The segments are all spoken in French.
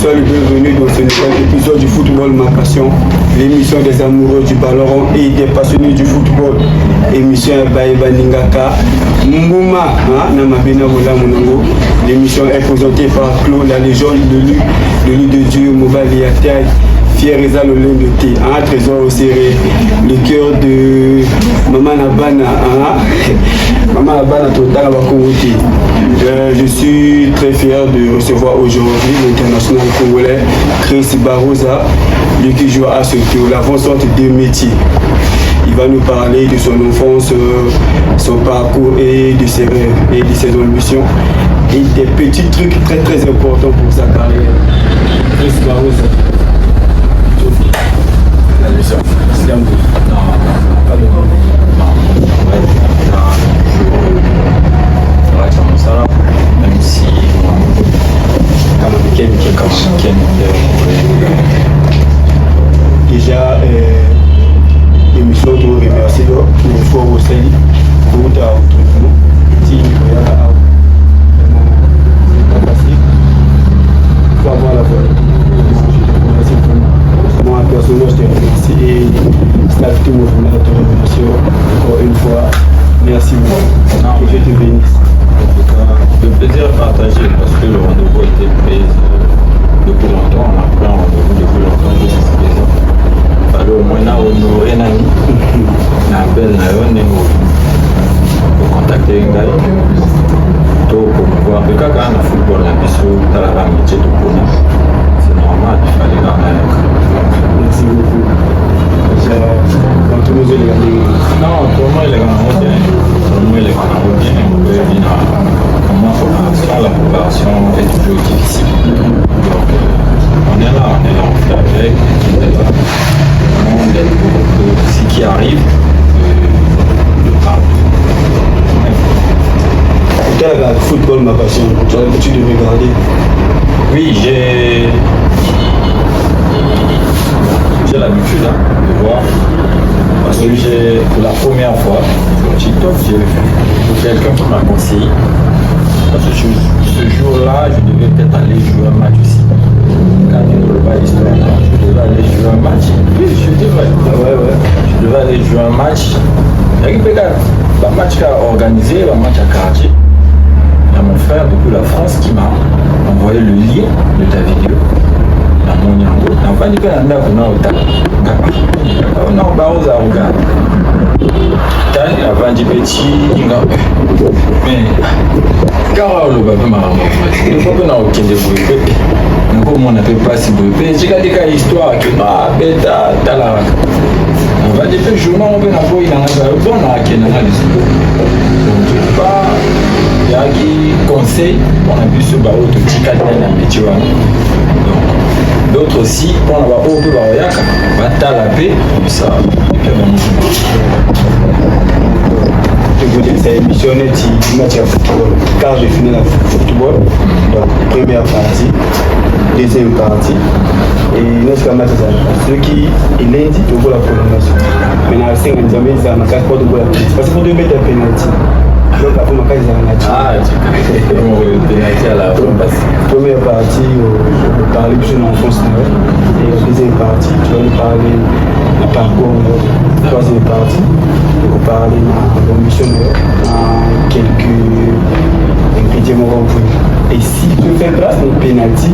sois le bienvenu dans ce nouvel épisode du Football Ma Passion, l'émission des amoureux du ballon rond et des passionnés du football. Émission Baïba Ningaka, Mbouma, Namabena Wola Monongo. L'émission est présentée par Claude, la légende de l'île de Dieu, Mobali Ataï, Fiereza Lolin de Thé, Trésor au serré, le cœur de Maman Nabana, Maman Nabana Total Wakongote. Je suis très fier de recevoir aujourd'hui l'international congolais Chris Barosa, lui qui joue à ce tour, l'avant-centre des métiers. Il va nous parler de son enfance, son parcours et de ses rêves et de ses ambitions et des petits trucs très très importants pour sa carrière. Chris Barosa. Même si déjà l'émission de remercier une fois au sein pour votre entraînement si il y a c'est pas facile il faut avoir la voix. Moi personnellement je te remercie et staff tout mon journal te remercie encore une fois. Merci beaucoup. Que Dieu te bénisse. Le plaisir partagé parce que le rendez-vous a été pris depuis longtemps, on a pris un rendez-vous depuis longtemps, je suis plaisir. Il fallait au moins honorer Nani, Nabel Nayon, pour contacter un gars, pour promouvoir. Mais quand on a football, on a vu dans la métier de Kona, c'est normal, il fallait gagner. Merci beaucoup. Quand tout le monde est gagné. Non, pour moi, il est gagné. Pour moi, il est gagné. Sans la préparation est toujours difficile. Donc, on est là, on fait avec, on est là. On est pour ce qui arrive, le partout. Le football, ma passion, tu as l'habitude de regarder? Oui, j'ai l'habitude de voir. Parce que pour la première fois, sur TikTok, j'ai vu quelqu'un qui m'a conseillé. Parce que ce jour-là, je devais peut-être aller jouer un match aussi. Quand il ne pas l'histoire, je devais aller jouer un match. Oui, je dis vrai. Ouais. Je devais aller jouer un match. Et puis, un match qu'a organisé, un match à quartier. Il y a mon frère depuis la France qui m'a envoyé le lien de ta vidéo. Dans mon yango. On va dire que on a regardé. Avant du petit, mais car le bébé m'a rencontré. Il faut que nous ayons des bruits. Nous on n'a pas si bruits. J'ai gardé une histoire que bêta la on va dire que je m'en vais à voir il en a bon à qui n'a pas il y a qui conseille on a vu ce barreau de tika dans métier. D'autres aussi, on va pas au peu va la paix, ça. C'est émissionné du match à football, car j'ai fini la football, donc première partie, deuxième partie, et notre match ceux qui est lundi, au bout de la prolongation. Maintenant, à 5 ans, ils ont 4 points de bout la petite, parce qu'il faut 2 mètres de pénalty. Donc, après, ma case, ils ont pénalty à la première partie, je parlais de son enfance, et la deuxième partie, tu vas nous parler du parcours, la troisième partie. Pour parler de la mission en quelques ingrédients. Et si tu fais place au pénalty,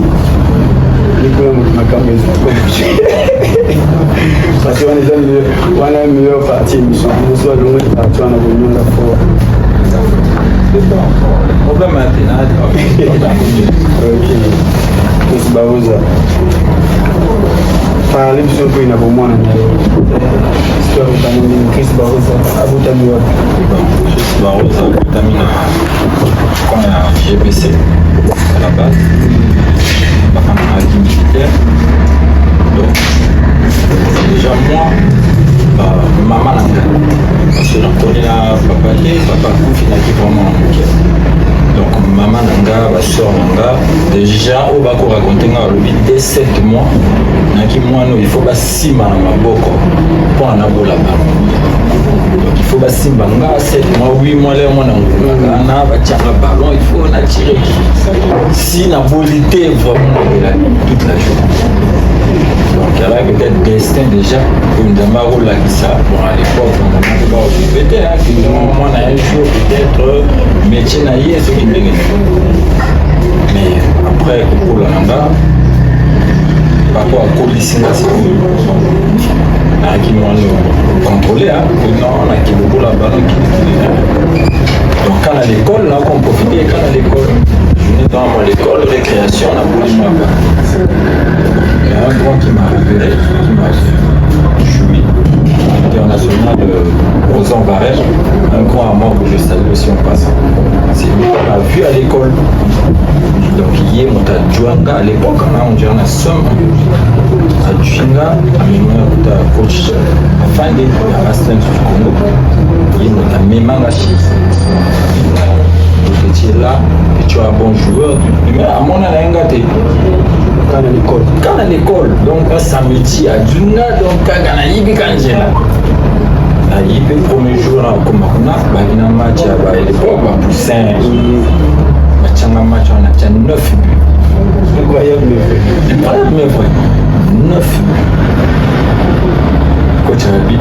parce qu'on a une meilleure partie émission, on soit de l'autre partie, on a besoin de la foi. Le problème est ok. Chris Barosa. Parlez un peu de l'abonnement. L'histoire de Chris Barosa. Aboutamina. Chris Barosa, Aboutamina. Quand il y a GBC à la base, pas comme un acquis militaire. Donc, déjà moi, maman l'a fait. Parce que j'en connais là, papa Koufi n'a qui vraiment en donc maman nanga, ma soeur nanga, déjà au bako raconter le 7 mois, il faut pas si mal à ma boko pour en avoir là-bas. Donc il faut pas si mal 7 mois, 8 mois, les mois on va tirer le ballon, il faut en attirer. Si la volonté vraiment toute destin déjà Ndamaro Lakissa. Bon, à l'époque, on a pas répété, moi, on a un jour peut-être métier naïe, ce qui est. Mais après, pour le Nanda, par rapport à Kolisina, c'est qui nous contrôlé, on a qui beaucoup la balle. Donc, quand à l'école, là, on profitait, quand à l'école, je venais dans l'école, récréation, on a voulu moi. Il y a un grand qui m'a repéré, qui m'a joué, international Rosan Barrel, un grand amour que je salue aussi en passant. C'est lui qu'on a vu à l'école. Donc, il y a mon Djouanga à l'époque, on dirait la somme. À Djouanga, à coach, fin des Rastans du Congo, il y a mon Memanga chez. Tu es là, et tu es un bon joueur, mais à mon avis, quand à l'école, donc un samedi à Djunga, donc quand on a eu Kanjela. Il fait le premier jour comme on a un match à l'époque, à Poussin, un match on a 9 buts. Incroyable, mais vrai. 9 buts. Coach a dit,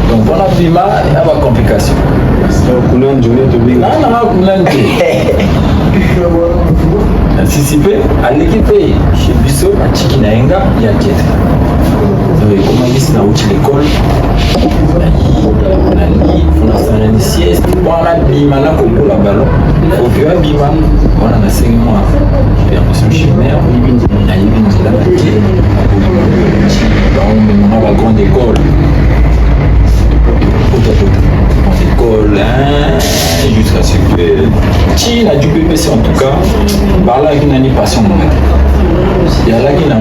donc on a Bima, il y a pas complication. On a une journée de Bima. Anticipé à l'équipe chez Bissot, à Chikinaenga, il y a Kiet. Donc comment ils sont à l'école, on a dit, on a fait une sieste, on a Bima là pour le ballon. Au vieux Bima, on a 5 mois. J'ai chez mère, on a eu une de la moitié. On a la grande école. École, jusqu'à ce que qui a du PPC en tout cas, par là il n'a ni passion. Il y a là qui n'a pas,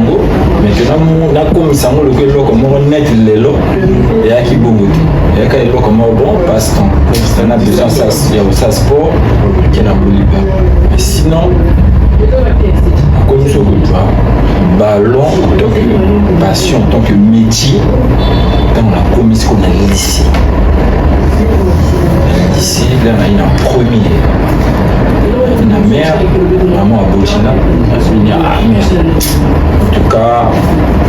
maintenant on a comme ça on le fait comme on net les lots et à qui bon et à qui comme bon passe-temps. On a besoin ça, il y a ça sport qui n'a pas. Mais sinon, comme ce que tu vois, ballon en tant que passion, en tant que métier, dans la commission qu'on a lycée. Ici, là, il y a un premier. La mère, vraiment à Burkina, elle se dit ah merde. En tout cas,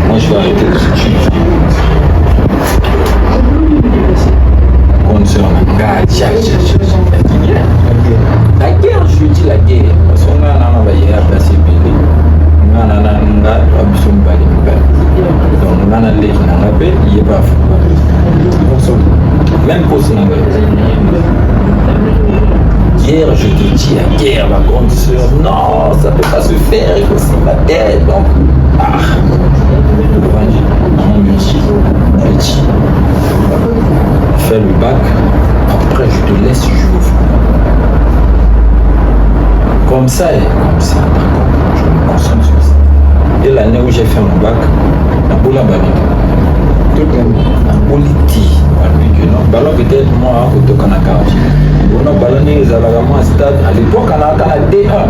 moi je vais arrêter les études. Concernant la guerre, je dis la guerre. Parce qu'on a un envoyé à passer bébé. On a un abusé de balle. Donc on a un lait qui n'a pas fait, il n'est pas fait. Même pour ce moment. Guerre, je te dis, la guerre, ma grande soeur, non, ça ne peut pas se faire, il faut se la tête, donc. Ah, mon métier, fais le bac, après je te laisse jouer au foot. Comme ça, d'accord, je me concentre sur ça. Et l'année où j'ai fait mon bac, la boule à ballon. La politique, ballon peut-être moi, au Tokanaka. On a ballonné les alarmes à stade. À l'époque, on a D1.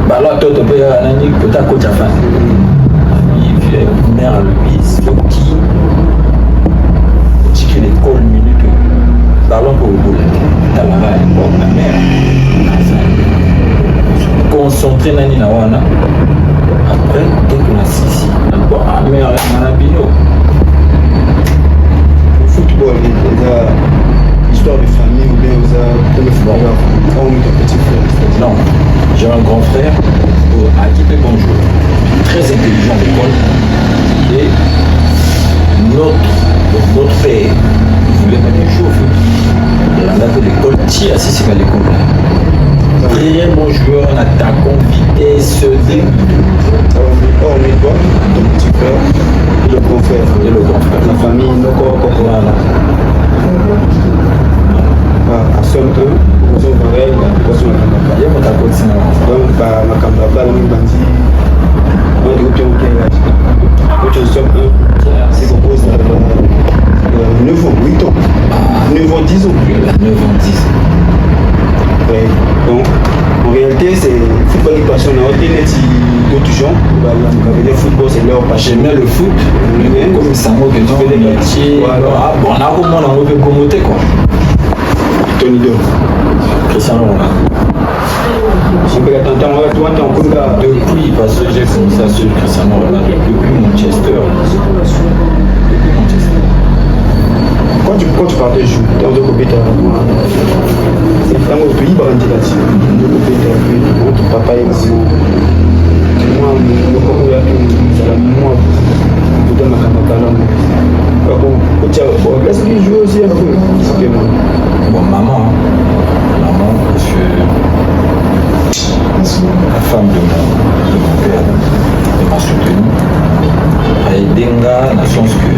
Ballon à tout, peut-être coach à fin. Il vient, mère à lui, c'est qui ticket l'école minute. Ballon pour le boulot. T'as la à l'époque, ma mère. Concentré dans les Nawana. Après, dès qu'on a Sissi, on a mère à la bino. Le football, histoire de famille ou bien vous avez un petit frère? Non, j'ai un grand frère à qui peut bon joueur, très intelligent à l'école. Et notre père voulait même jouer au foot. Et on a fait l'école, qui assiste à l'école. Très bon joueur, en attaquant, vitesse, Hormis toi, ton petit frère et le grand frère. La famille, nos corps, à seul eux, ils ont pareil, la poisson il y a votre approche. donc, ma camarade, on m'a dit, on dit, ok, ok, c'est composé de 9 ans, 8 ans, 9 ans, 10 ans. 9 ans, 10 ans. Ouais. Donc, en réalité, c'est le football qui passionne. On a d'autres gens. Le football, c'est leur passion. J'aimais le foot. Comme ça, moi, que tu fais des métiers. Ah, bon, on a comment on a fait commenter quoi. Tony Don. Cristiano Ronaldo. Je peux t'entendre, toi, t'es en Congo. parce que j'ai commencé à suivre Cristiano Ronaldo depuis Manchester. Quand tu partais jouer dans le groupe, c'est vraiment au pays, par exemple, papa est ici. Moi, est-ce qu'il joue aussi un peu? Bon, maman, parce que la femme de mon père m'a soutenu. Elle a aidé dans le sens que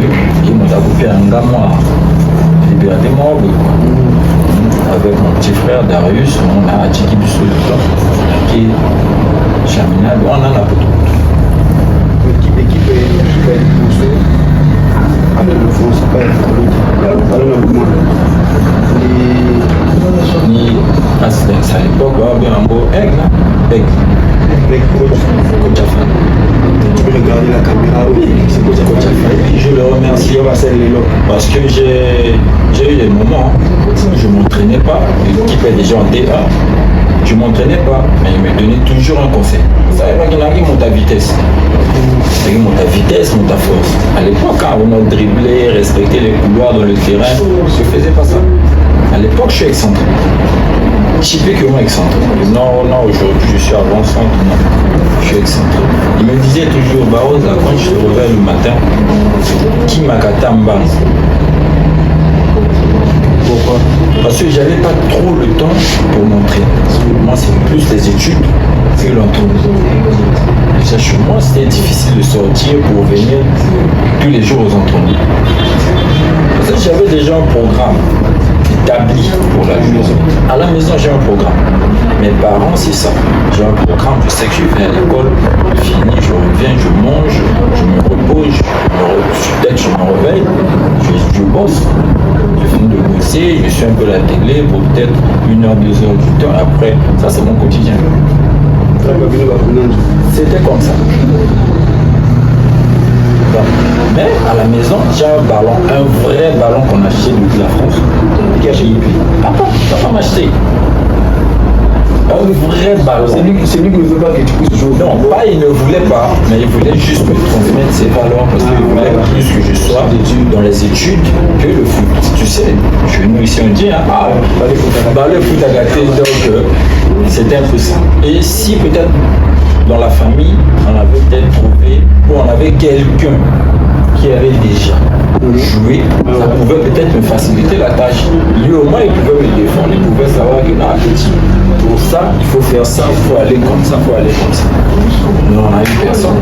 il m'a coupé un gars, moi, liberté morte, avec mon petit frère Darius, on a acheté du sol qui est chaminade, on en a beaucoup. L'équipe est poussée. Avec le fond, c'est pas ni à l'époque, il y a un beau aigle. Tu peux regarder la caméra, oui, c'est Coach Afan. Je le remercie parce que j'ai eu des moments où je ne m'entraînais pas, l'équipe est déjà en D1, je ne m'entraînais pas, mais il me donnait toujours un conseil. Ça veut dire qu'il monte à vitesse. Il monte à vitesse, monte à force. À l'époque, quand on a dribblé, respecté les couloirs dans le terrain, je ne faisais pas ça. À l'époque, je suis excentré. Typiquement excentré. Non, aujourd'hui, je suis avant-centre, non. Je suis excentré. Il me disait toujours, Baroza, quand je te réveille le matin, qui m'a gâté en bas. Pourquoi? Parce que j'avais pas trop le temps pour m'entraîner. Moi, c'est plus les études que l'entraînement. Déjà, chez moi, c'était difficile de sortir pour venir tous les jours aux entraînements. Parce que j'avais déjà un programme établi pour la maison. À la maison, j'ai un programme. Mes parents, c'est ça. J'ai un programme, je sais que je vais à l'école, je finis, je reviens, je mange, je me repose, dès que je me réveille, je bosse. Je finis de bosser, je suis un peu à la télé pour peut-être 1 heure, 2 heures du temps. Après, ça c'est mon quotidien. C'était comme ça. Mais à la maison, j'ai un ballon, un vrai ballon qu'on a acheté depuis la France. Papa m'a acheté. Un vrai ballon. C'est lui qui ne veut pas que tu puisses jouer. Non, pas il ne voulait pas, mais il voulait juste me transmettre ses valeurs parce qu'il voulait plus que je sois dans les études que le foot. Tu sais, chez nous ici on dit, le foot a gâté, donc c'était un peu ça. Et si peut-être dans la famille, on avait peut-être trouvé, ou on avait quelqu'un qui avait déjà joué, ça pouvait peut-être me faciliter la tâche. Lui au moins il pouvait me défendre, il pouvait savoir que non, petit, pour ça il faut faire ça, il faut aller comme ça, il faut aller comme ça. Nous on a eu personne.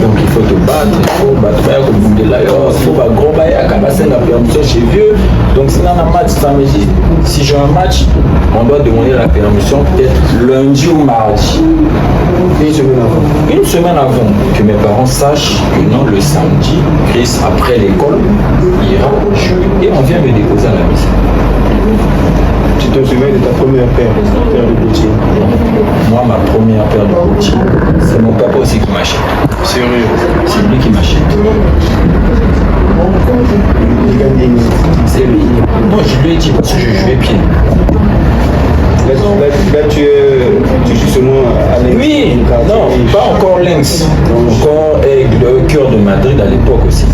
Donc il faut te battre, il faut battre comme vous dites d'ailleurs, il faut battre gros bail à cabasser la permission chez vieux. Donc si on a un match, ça me dit, si j'ai un match, on doit demander la permission peut-être lundi ou mardi. Une semaine avant que mes parents sachent que non, le samedi, Chris, après l'école, il ira jouer et on vient me déposer à la maison. Tu te souviens de ta première paire de bottines? Moi, ma première paire de bottines, c'est mon papa aussi qui m'achète. Sérieux? C'est lui qui m'achète. C'est lui. Non, je lui ai dit parce que je jouais pied. Là, tu joues seulement à Lens. Oui, non, pas encore Lens. Encore le cœur de Madrid à l'époque aussi.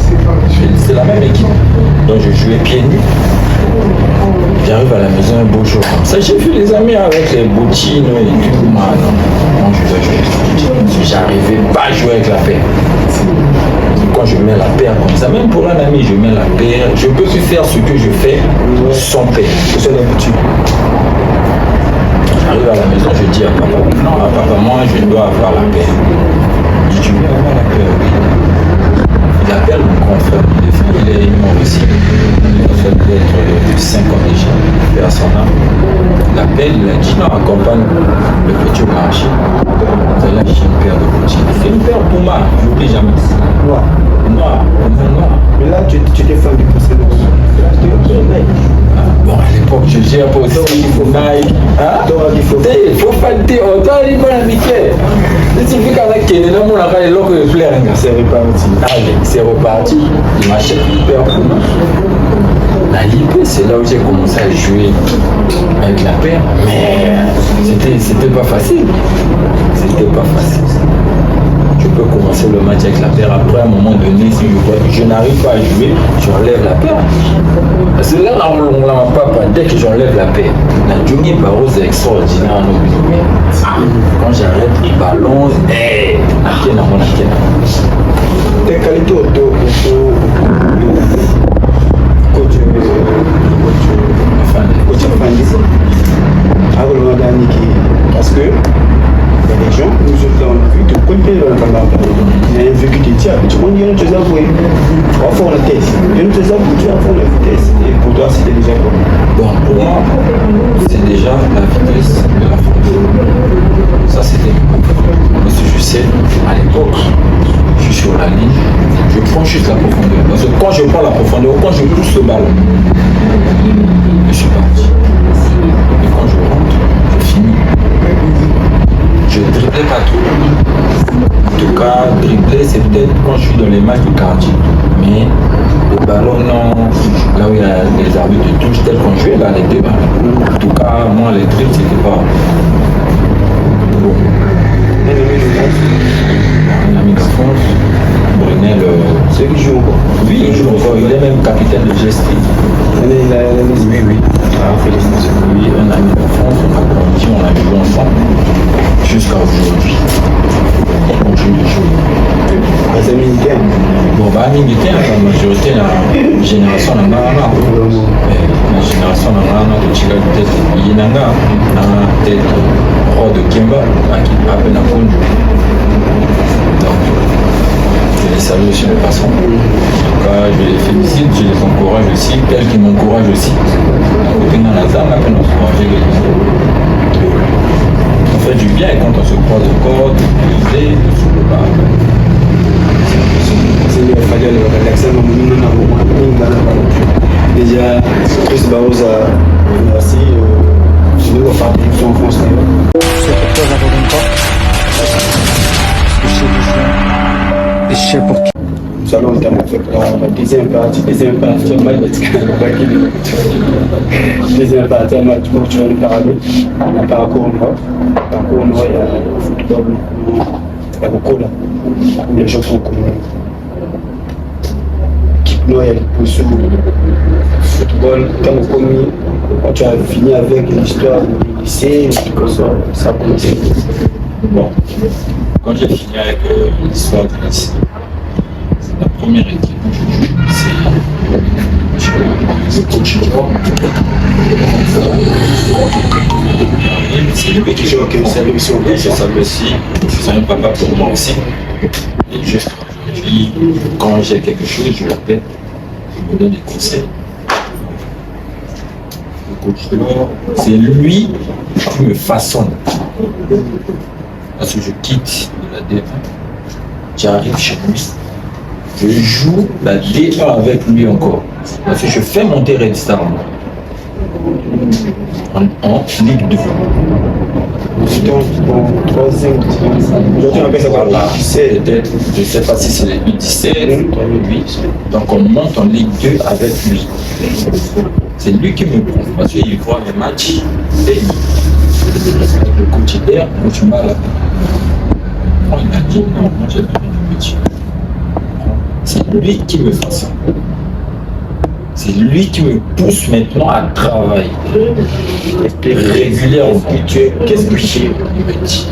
C'est la même équipe. Donc je jouais pieds nus. J'arrive à la maison un beau jour comme ça. J'ai vu les amis avec les bottines et tout. Moi, non, je dois jouer. J'arrivais pas à jouer avec la paire. Quand je mets la paire comme ça, même pour un ami, je mets la paire. Je peux plus faire ce que je fais sans paire. C'est l'habitude. J'arrive à la maison, je dis à papa, non, à papa, moi je dois avoir la paire. Il dit, tu veux avoir la paire? Oui. Il appelle mon grand frère, il est mort ici. Il a fait peut-être 5 ans déjà, vers son âme. Il appelle, il a dit, non, accompagne le petit au marché. Là, j'ai une paire de bottines. C'est une paire Puma, je n'oublie jamais. Noir. Noir. Mais là, tu étais fan du précédent. Bon, à l'époque, je gère pas aussi. Il faut Nike. Il faut pas le dire. On doit aller dans la Mickey. Il suffit qu'à la Kenya, là, mon arrêt est là que je plaire. C'est reparti. Allez, c'est reparti. Il m'achète une paire pour moi. La Libé, c'est là où j'ai commencé à jouer avec la paire. Mais c'était pas facile. C'était pas facile. peux commencer le match avec la paire. Après, à un moment donné, si je vois que je n'arrive pas à jouer, j'enlève la paire. Parce que là, on l'a pas. Dès que j'enlève la paire, la Johnny Barros est extraordinaire. Quand j'arrête les ballons, Tes qualités auto coach Fandis avec le Madani parce que il y a des gens, nous autres on a vu que quand ils ont un vécu de tir, tu peux dire que tu as avoué, on va faire la thèse, tu as avoué, tu vas faire la vitesse, et pour toi c'était déjà quoi? Bon, pour moi, c'est déjà la vitesse de la France. Ça c'était, parce que je sais, à l'époque, je suis sur la ligne, je prends juste la profondeur. Parce que quand je prends la profondeur, quand je pousse le ballon, je suis parti. Et quand je rentre, je finis. Je ne driblais pas tout. En tout cas, dribbler, c'est peut-être quand je suis dans les matchs de quartier. Mais le ballon, non. Là où il y a les arbitres de touche, tel qu'on jouait, là, les deux ballons. En tout cas, moi, les dribbles, c'était pas. Bon. Un ami de France, Brunel, c'est qui joue encore. Oui, il joue encore. Il est même capitaine de geste. Oui. Ah, félicitations. Oui, un ami de France, on a grandi, on a joué ensemble jusqu'à aujourd'hui. On continue de jouer. Les militaires. Bon, bah, militaire, la majorité de la génération n'a pas. La génération n'a pas de Chica de tête. Il y en a tête roi de Kimba, qui a peine à conduire. Donc, je les salue aussi de façon. En tout cas, je les félicite, je les encourage aussi, tel qu'ils m'encouragent aussi. Dans la zone, après, on se mange on fait du bien quand on se croise au corps, de priser, de se reparler. C'est le fallait le relaxer, déjà, Chris Barroza, merci. Je vais repartir en France. C'est pour toi, j'abandonne pas. Et je sais pour qui. Nous allons entamer la deuxième partie, deuxième partie, match pour tu vas nous parler. Un parcours noir, il y a le football, il y a beaucoup là, les gens sont connus. L'équipe noire, il y a le poisson, football, quand tu as fini avec l'histoire du lycée, ça a commencé. Bon, quand j'ai fini avec l'histoire du lycée, la première équipe que je joue, c'est le coach Nord. C'est lui qui joue au c'est ça aussi. C'est un papa pour moi aussi. Et juste aujourd'hui, quand j'ai quelque chose, je l'appelle, il me donne des conseils. Le coach Nord, c'est lui qui me façonne. Parce que je quitte la D1, j'arrive chez lui. Je joue la D1 avec lui encore. Parce que je fais monter Red Star en Ligue 2. C'était en troisième. Aujourd'hui, on appelle ça par la peut-être, je ne sais pas si c'est les U17 ou les U8. Donc on monte en Ligue 2 avec lui. C'est lui qui me prend. Parce qu'il voit mes matchs et le coach d'air, coach mal. Il a dit non, moi j'ai besoin de petit. C'est lui qui me fait ça. C'est lui qui me pousse maintenant à travailler. Régulièrement. Qu'est-ce que j'ai? Il me dit.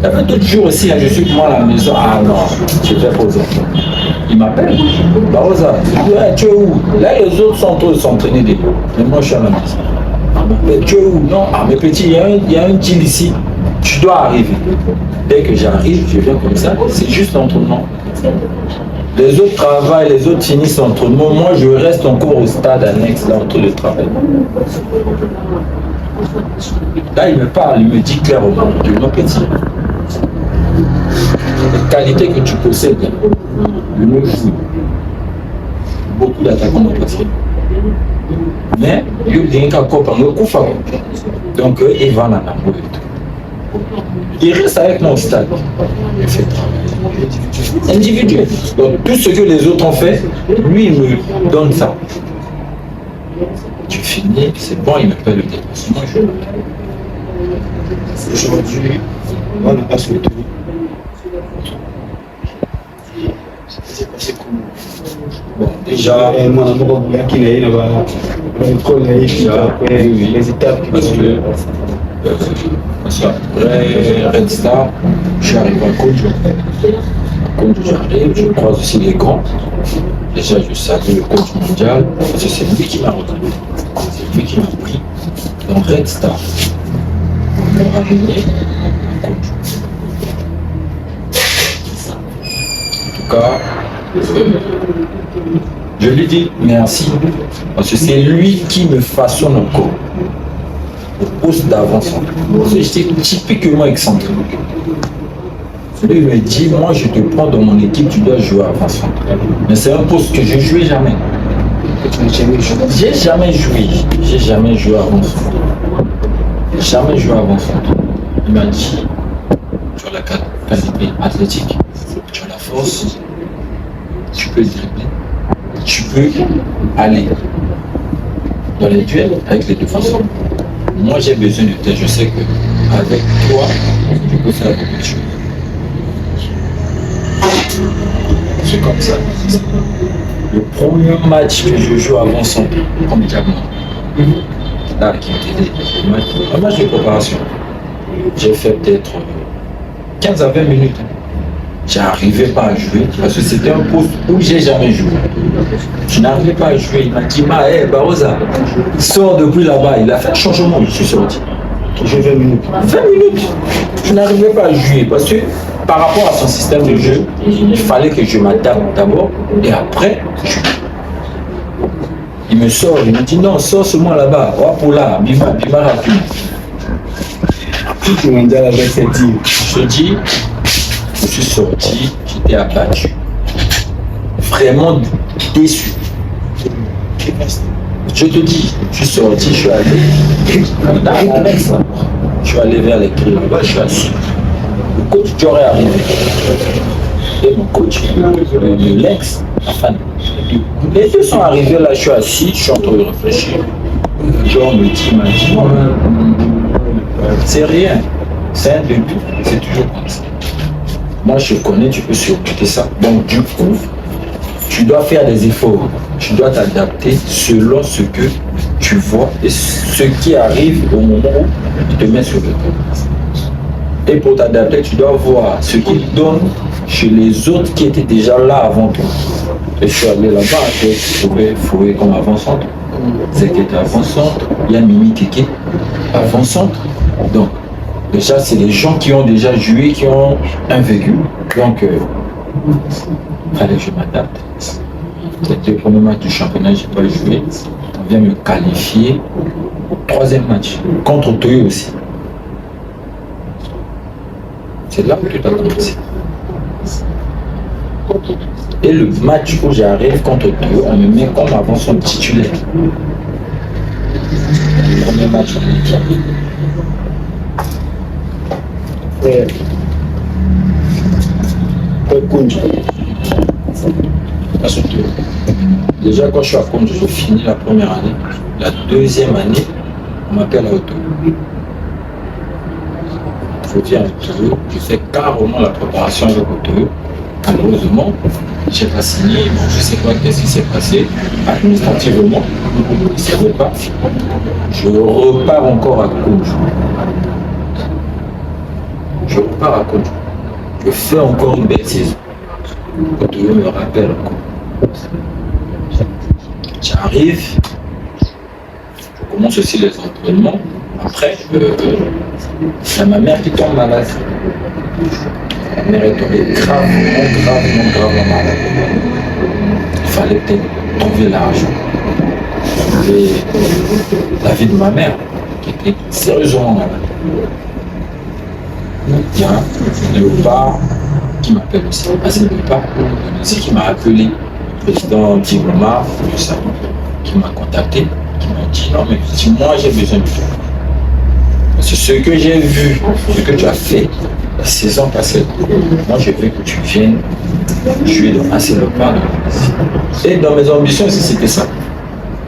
Il y avait d'autres jours aussi, je suis moi à la maison. Ah non, je vais pas aux enfants. Il m'appelle. Baroza, tu es où? Là, les autres sont en train de s'entraîner des fois. Mais moi, je suis à la maison. Mais tu es où? Non, ah, mais petit, il y a un deal ici. Tu dois arriver. Dès que j'arrive, je viens comme ça. C'est juste l'entraînement. Les autres travaillent, les autres finissent l'entraînement. Moi, je reste encore au stade annexe, là, en train de travailler. Là, il me parle, il me dit clairement, tu es mon petit. Les qualités que tu possèdes, le mot fou. Beaucoup d'attaquants de petit. Mais, il donc, il va dans la boue. Il reste avec mon stade. Il fait travailler. Individuel. Donc, tout ce que les autres ont fait, lui, il me donne ça. Tu finis, c'est bon, il me paie le déplacement. Aujourd'hui, on n'a pas souhaité. s'est passé comment? Bon, déjà, moi, qui n'est pas les étapes. Parce qu'après Red Star, je suis arrivé à Konjo. À Konjo, j'arrive, je croise aussi les grands. Déjà, je salue le coach mondial, parce que c'est lui qui m'a reconnu. C'est lui qui m'a pris dans Red Star. On m'a ramené à Konjo. En tout cas, je lui dis merci, parce que c'est lui qui me façonne encore au poste d'avant-centre. Parce que j'étais typiquement excentrique. Lui me dit, moi je te prends dans mon équipe, tu dois jouer avant-centre. Mais c'est un poste que je ne jouais jamais. J'ai jamais joué avant-centre. Jamais joué avant-centre. Il m'a dit, tu as la qualité athlétique, tu as la force, tu peux dribbler, tu peux aller dans les duels avec les défenseurs. Moi j'ai besoin de toi, je sais qu'avec toi, je peux faire beaucoup de choses. C'est comme ça. Le premier match que je joue avant-centre, comme diamant, là qui était un match de préparation, j'ai fait peut-être 15 à 20 minutes. J'arrivais pas à jouer parce que c'était un poste où j'ai jamais joué. Je n'arrivais pas à jouer. Il m'a dit, Barosa, sors depuis là-bas. Il a fait un changement, je suis sorti. J'ai 20 minutes. 20 minutes. Je n'arrivais pas à jouer parce que par rapport à son système de jeu, il fallait que je m'adapte d'abord et après, je... Il me sort, il me dit non, sors seulement là-bas. Wapoula, Bima rapide. Tout mondial avec cette team. Je dis, je suis sorti, j'étais abattu. Vraiment déçu. Je te dis, je suis sorti, je suis allé dans l'annexe là. Je suis allé vers les clés là-bas, je suis assis. Le coach Dior est arrivé. Et mon coach, le Lex, enfin, les deux sont arrivés là, je suis assis, je suis en train de réfléchir. Dior me dit, c'est rien, c'est un début, c'est toujours comme ça. Moi je connais, tu peux surmonter ça. Donc du coup, tu dois faire des efforts, tu dois t'adapter selon ce que tu vois et ce qui arrive au moment où tu te mets sur le terrain. Et pour t'adapter, tu dois voir ce qu'ils donnent chez les autres qui étaient déjà là avant toi. Et je suis allé là-bas, je trouvais Foué comme avant-centre, c'est qui était avant-centre, il y a Mimi Keke avant-centre. Donc déjà, c'est les gens qui ont déjà joué, qui ont un vécu. Donc, il fallait que je m'adapte. C'était le premier match du championnat, je n'ai pas joué. On vient me qualifier au troisième match, contre Toyo aussi. C'est là où tout a commencé. Et le match où j'arrive contre Toyo, on me met comme avant son titulaire. Le premier match en équipe. Déjà quand je suis à Konjo, je finis la première année. La deuxième année, on m'appelle à Oto. Je viens à Oto, je fais carrément la préparation avec Oto. Malheureusement, je n'ai pas signé, bon, je ne sais pas qu'est-ce qui s'est passé. Administrativement, je ne savais pas. Je repars encore à Konjo. Je repars à Konjo. Je fais encore une belle saison. Oto me rappelle encore. J'arrive, je commence aussi les entraînements. Après, il y a ma mère qui tombe malade. Ma mère est tombée gravement malade. Il fallait peut-être trouver l'argent. Et la vie de ma mère, qui était sérieusement malade. Il y a un Léopard qui m'appelle aussi. C'est Léopard aussi qui m'a appelé. Le président Tigoma, qui m'a contacté, qui m'a dit non mais si moi j'ai besoin de toi. Parce que ce que j'ai vu, ce que tu as fait la saison passée, moi je veux que tu viennes jouer dans assez le pas. Et dans mes ambitions aussi c'était ça.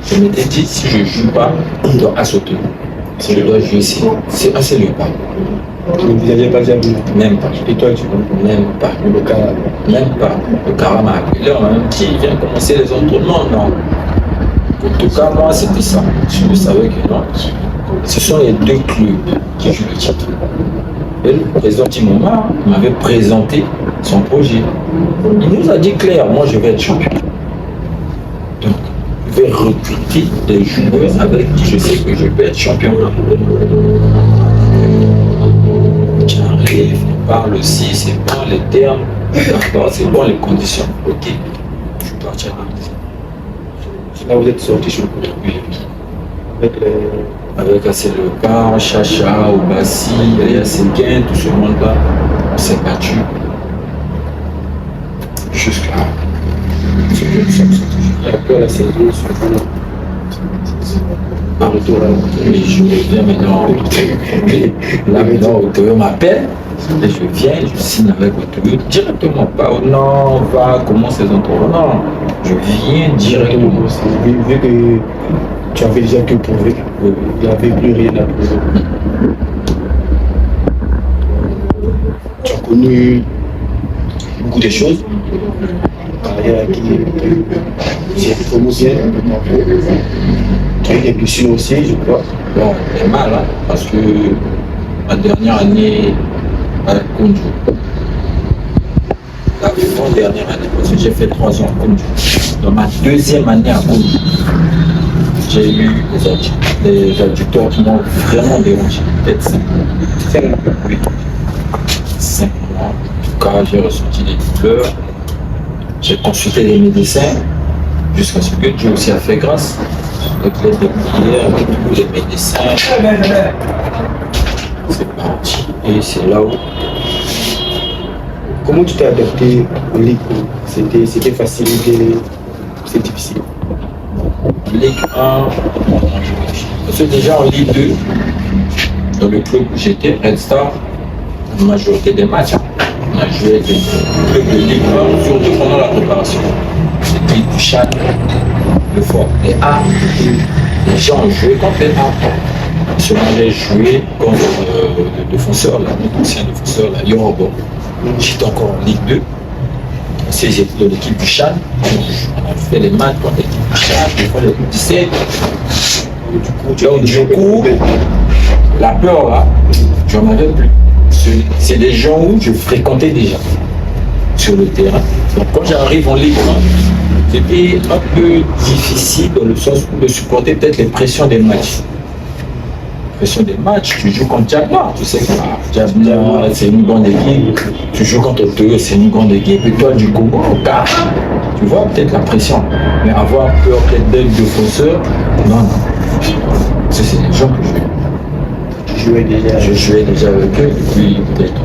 Je m'étais dit si je ne joue pas dans Assoto, si je dois jouer ici, c'est assez le pas. Tu n'envisageais pas ça? Même pas. Et toi, tu Même pas. Même pas. Le Cara m'a appelé, on m'a dit, il vient commencer les entraînements. Non. En tout cas, moi, c'était ça. Je savais que non. Ce sont les deux clubs qui jouent le titre. Et le président Timoma m'avait présenté son projet. Il nous a dit clairement, je vais être champion. Donc, je vais recruter des joueurs avec qui je sais que je vais être champion. J'arrive, on parle aussi, c'est bon les termes, d'accord, c'est bon les conditions. Ok, je suis parti à la là, vous êtes sorti chez vous. oui. Avec les... Avec Assel Lepar, Chacha, Obassi, Elia Sekin, tout ce monde-là, on s'est battu jusqu'à ce que nous sommes sortis. Et après la saison, En retour, oui, je reviens maintenant. Là maintenant, Otoyo m'appelle et je viens, je signe avec Otoyo directement. Pas au non, on va, comment ces entraînements. Non, je viens directement. vu que tu avais déjà tout prouvé, il n'y avait plus rien à prouver. Tu as connu beaucoup de choses. Carrière qui j'ai vraiment bien. Tu as eu des blessures aussi, je crois. Bon, j'ai mal, hein, parce que ma dernière année à Kundu, la dernière année, parce que j'ai fait 3 ans à Kundu. Dans ma deuxième année à Kundu, j'ai eu des adducteurs qui m'ont vraiment dérangé. Peut-être 5 mois. Oui. 5 mois. En tout cas, j'ai ressenti des douleurs. J'ai consulté les médecins jusqu'à ce que Dieu aussi a fait grâce. Avec l'aide de prière, avec tous les médecins. C'est parti. Et c'est là où. Comment tu t'es adapté en Ligue 1? C'était facile, c'est difficile. Ligue 1, parce que déjà en Ligue 2, dans le club où j'étais, Red Star, la majorité des matchs, on a joué avec le club de Ligue 1, surtout pendant la préparation. C'était du Chad, le fort, les A. Les gens ont joué contre les A. Seulement j'ai joué contre le défenseur, l'ancien défenseur, la Yorobo. J'étais encore en Ligue 2. J'étais de l'équipe du Chad. On a fait les matchs contre l'équipe du Chad, des fois l'équipe 17. Donc du coup, la peur là, j'en avais plus. C'est des gens où je fréquentais déjà sur le terrain. Donc quand j'arrive en Ligue 1, c'était un peu difficile dans le sens de supporter peut-être les pressions des matchs. Des matchs, tu joues contre Jaguar, tu sais que Jaguar c'est une grande équipe, tu joues contre Toyo, c'est une grande équipe, et toi du Congo, tu vois peut-être la pression, mais avoir peur peut-être d'être défenseur, non, ça c'est des gens que je jouais déjà avec eux depuis peut-être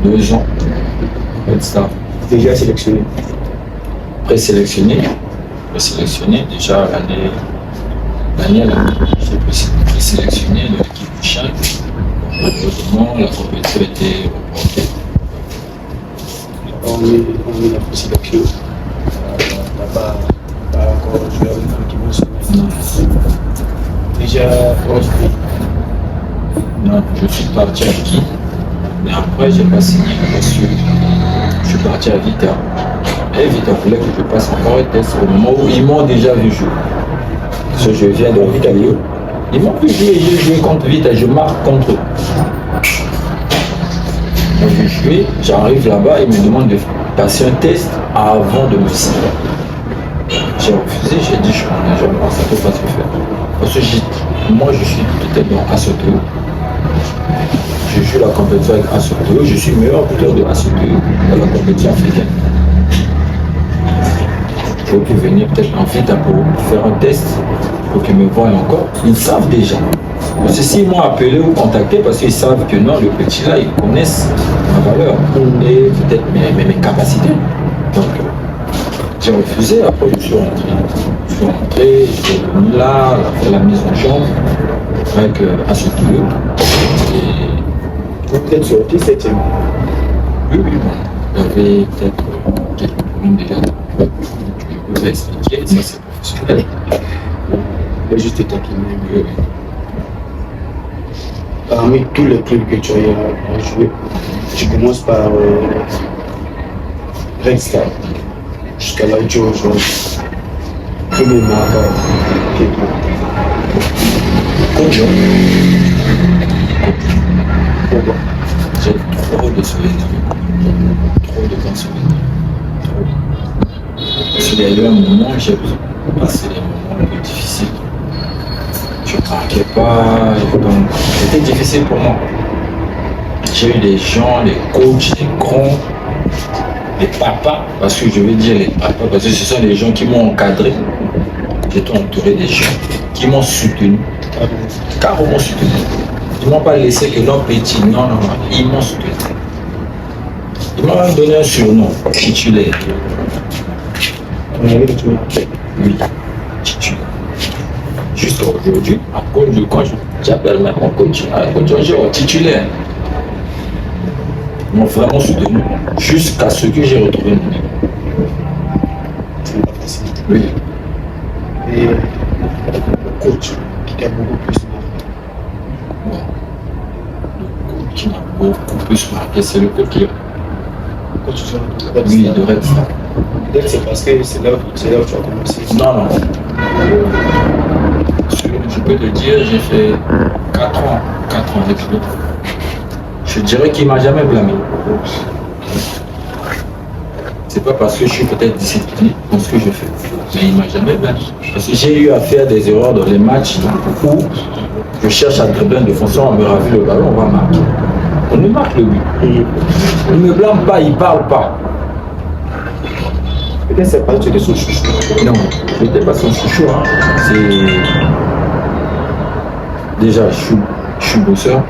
2 ans, ça. Déjà sélectionné. Présélectionné déjà l'année j'ai présélectionné de l'équipe du Chad. Malheureusement, la compétition était reportée. On est la présélection. T'as pas encore joué avec l'équipe nationale. Déjà inscrit. Non, je suis parti à Qui, mais après j'ai pas signé parce que je suis parti à Vita. Et Vita voulait que je passe encore un test au moment où ils m'ont déjà vu jouer. Parce que je viens de Vita Lyon. Ils m'ont vu jouer, j'ai joué contre Vita, je marque contre eux. Donc je joué, j'arrive là-bas, ils me demandent de passer un test avant de me signer. J'ai refusé, j'ai dit je connais jamais, ça ne peut pas se faire. Parce que moi je suis peut-être dans Asoto. Je joue la compétition avec Asoto, je suis meilleur buteur de Asoto dans la compétition africaine. Je peux venir peut-être en Vita pour faire un test, pour qu'ils me voient encore. Ils savent déjà. Parce que s'ils m'ont appelé ou contacté, parce qu'ils savent que non, le petit là, ils connaissent ma valeur et peut-être mes capacités. Donc, j'ai refusé, après je suis rentré. Je suis rentré, je suis venu là, j'ai fait la mise en jambe avec Asoto. Vous êtes sorti 7e. Oui, bon. Il y avait peut-être quelques problèmes déjà. Je peux expliquer, ça c'est professionnel. Mais juste taquiner. Parmi tous les clubs que tu as joué, tu commences par Red Star. Jusqu'à là où tu rejoins. Premier marqueur. Coach. Pourquoi? J'ai trop de souvenirs. Trop de bons souvenirs. Parce qu'il y a eu un moment où j'ai passé des moments un peu difficiles. Je ne marquais pas, donc c'était difficile pour moi. J'ai eu des gens, des coachs, des grands, des papas, parce que je veux dire les papas, parce que ce sont des gens qui m'ont encadré. J'étais entouré des gens qui m'ont soutenu, carrément soutenu. Ils ne m'ont pas laissé que l'homme petit, non, ils m'ont soutenu. Ils m'ont même donné un surnom, titulaire. Oui, titulaire. Jusqu'à aujourd'hui, quand j'appelle même mon coach, titulaire. Ils m'ont vraiment soutenu jusqu'à ce que j'ai retrouvé mon niveau. C'est pas facile. Oui. Et le coach qui t'a beaucoup plus marqué. Bon. Le coach qui m'a beaucoup plus marqué, c'est le coach qui. Coach de Red Oui, Star. de Red Star. Peut-être c'est parce que c'est là où tu as commencé. Non. Je peux te dire, j'ai fait 4 ans avec lui. Je dirais qu'il ne m'a jamais blâmé. C'est pas parce que je suis peut-être discipliné dans ce que je fais, mais il ne m'a jamais blâmé. Parce que j'ai eu à faire des erreurs dans les matchs où je cherche à dribbler de façon à me raver le ballon, on va marquer. On ne marque le but. Il ne me blâme pas, il ne parle pas. Peut-être c'est parce que tu étais son chouchou. Non, je n'étais pas son chouchou. Hein. C'est... Déjà, je suis bosseur,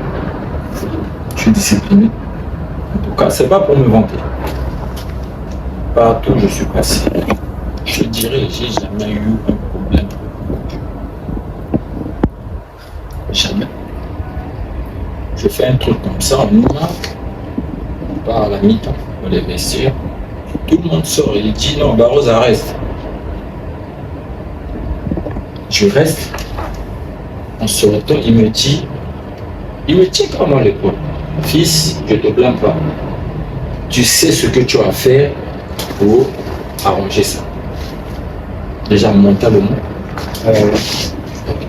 je suis discipliné. En tout cas, c'est pas pour me vanter. Partout où je suis passé, je dirais que j'ai jamais eu un problème. Jamais. Je fais un truc comme ça, on marque, on part à la mi-temps, on les vestiaires. Tout le monde sort et il dit non, Barrosa reste. Je reste. En sortant, il me tient vraiment l'épaule. Fils, je ne te blâme pas. Tu sais ce que tu as à faire pour arranger ça. Déjà mentalement.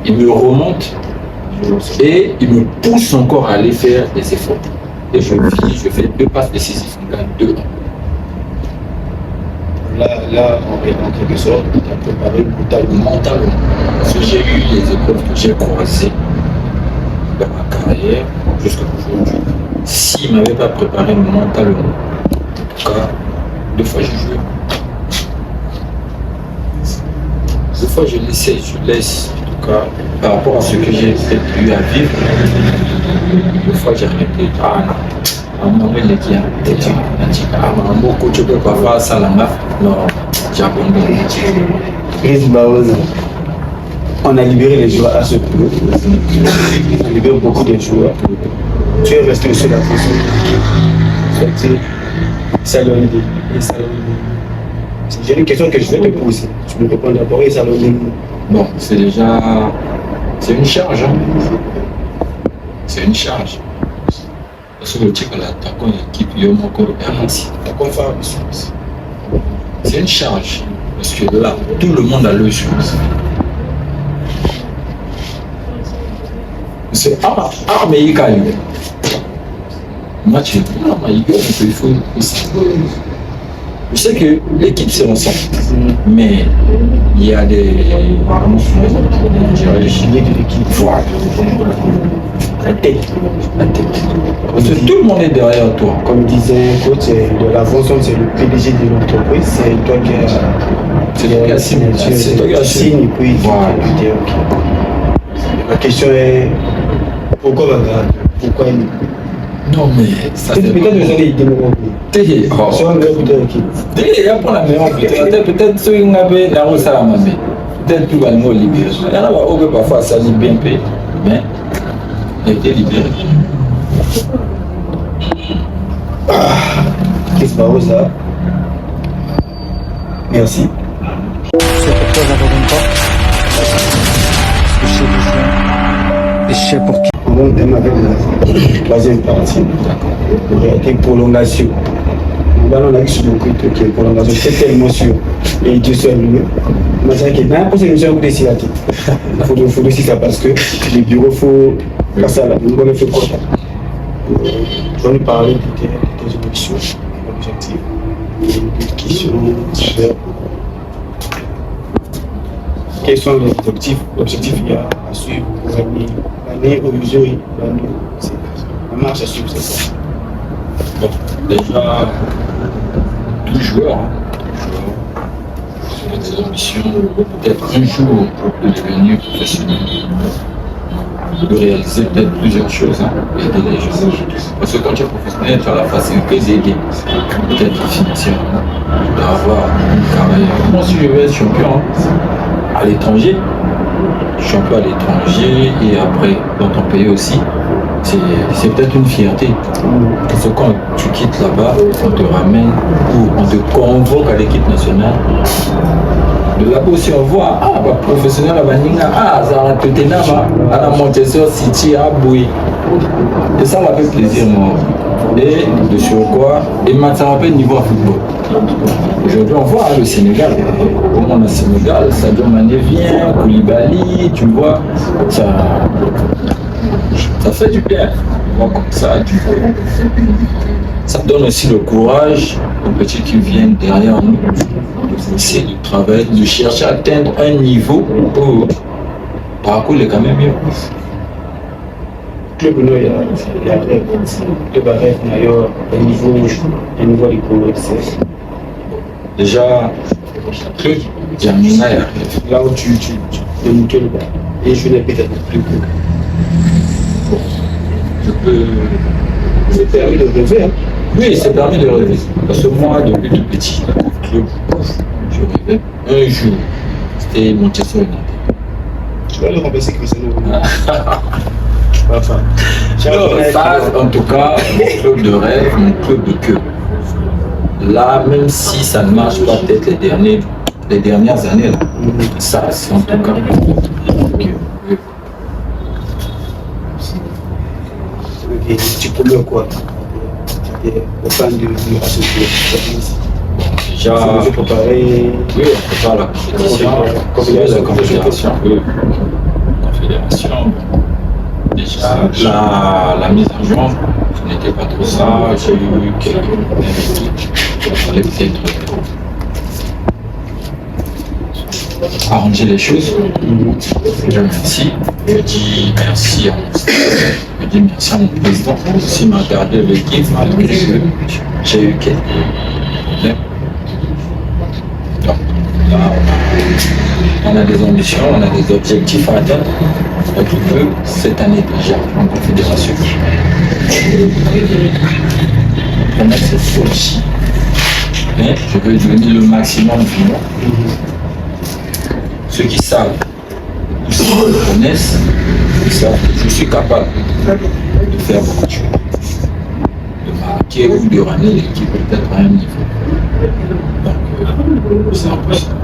Il me remonte et il me pousse encore à aller faire des efforts. Et je fais 2 passes décisives, je gagne 2-1. Là, en quelque sorte, tu as préparé Mentalement. Parce que j'ai eu les épreuves que j'ai croisées dans ma carrière jusqu'à aujourd'hui. S'il ne m'avait pas préparé mentalement, en tout cas, 2 fois je jouais. 2 fois je laisse, en tout cas, par rapport à ce que j'ai eu à vivre, 2 fois j'ai arrêté. Ah non. Chris Barrosa, on a libéré les joueurs à ce club. On a libéré beaucoup de joueurs. Tu es resté sur la position. Salonné et Salonné. J'ai une question que je vais te poser. Tu me réponds d'abord et Salonné. Bon, c'est déjà... C'est une charge. Hein. C'est une charge. Parce que le type à l'attaquant, l'équipe, il y a encore c'est une charge. Parce que là, tout le monde a le chose. C'est arme et Ikaï. Moi, tu il faut aussi. Je sais que l'équipe c'est ensemble, mais il y a des piliers de l'équipe. Voilà. La tête. Parce que tout le monde est derrière toi. Comme disait un coach de la fonction, c'est le PDG de l'entreprise, c'est toi qui as signé. C'est toi qui as signé. Et puis voilà. La question est pourquoi Bagarre? Pourquoi il... Non mais ça c'est peut-être vous allez y démontrer. Sur un meilleur buteur d'équipe. Il y a pour la meilleure buteur. Peut-être ceux qui n'avaient la roue à la peut-être tout va le mot libéré. Il y en a qui parfois ça dit bien payé, mais il a été libéré. Chris Barrosa. Merci. C'est pour toi, j'en reviens pas. Parce que je sais d'où je viens. Et je sais pour qui. bon thème avec la troisième partie. Il y a été prolongation. On a vu sur le côté que prolongation, c'est tellement sûr. Et Dieu seul mieux. Mais c'est vrai que n'importe quelle émission, vous décidez. Il faut aussi ça parce que les bureaux, il faut passer à la bonne fait quoi. Je vais lui parler de tes objections, objectifs, des questions. Quels sont les objectifs? L'objectif, il y a à suivre pour l'année au musée, la marche à suivre, c'est ça. Bon, déjà, tout joueur, a des ambitions, peut-être un jour de devenir professionnel, de réaliser peut-être plusieurs choses, aider les gens. Parce que quand tu es professionnel, tu as la facilité d'aider, peut-être financièrement, d'avoir une carrière. Moi, si je veux être champion à l'étranger, champion à l'étranger et après dans ton pays aussi, c'est peut-être une fierté. Parce que quand tu quittes là-bas, on te ramène ou on te convoque à l'équipe nationale. De là-bas aussi on voit, professionnel à Baninga, ça a Tottenham, à la Manchester City, à Boui. Et ça m'a fait plaisir, moi. Et de surcroît, et ça m'a fait niveau à football. Aujourd'hui, on voit le Sénégal. Comment on a le Sénégal, Sadio Mané vient, Koulibaly, tu vois, ça fait du bien. Donc, ça donne aussi le courage aux petits qui viennent derrière nous. C'est de travailler, de chercher à atteindre un niveau où le parcours est quand même mieux. Club il y a club avec un niveau de colosses. Déjà, club, il y a un niveau. Là où tu es nickel, et je n'ai peut-être plus court. C'est permis de rêver. Oui, c'est permis de rêver. Parce que moi, depuis tout petit, club, je rêvais. Un jour, c'était Manchester United. Tu vas le remplacer Cristiano Ronaldo. Enfin, ça, en tout cas, mon club de rêve, mon club de cœur. Là, même si ça ne marche pas peut-être les dernières années, là, ça, c'est en tout cas mon cœur. Tu peux le quoi? Le fan de l'association. Déjà, vous préparez. Oui, on prépare la compétition. Confédération. Déjà, la mise en jambe, ce n'était pas trop ça. J'ai eu quelques équipes. Il fallait peut-être arranger les choses. Je remercie. Je dis merci à mon staff. Je dis merci à mon président qui m'a gardé l'équipe malgré que j'ai eu quelques problèmes. Donc là, on a des ambitions, on a des objectifs à atteindre. Donc je veux cette année déjà en confédération. On a cette fois-ci. Mais je veux donner le maximum du monde. Ceux qui savent, ou ceux qui me connaissent, ils savent que je suis capable de faire beaucoup de choses. De marquer ou de ramener l'équipe peut-être à un niveau. Donc, c'est impossible.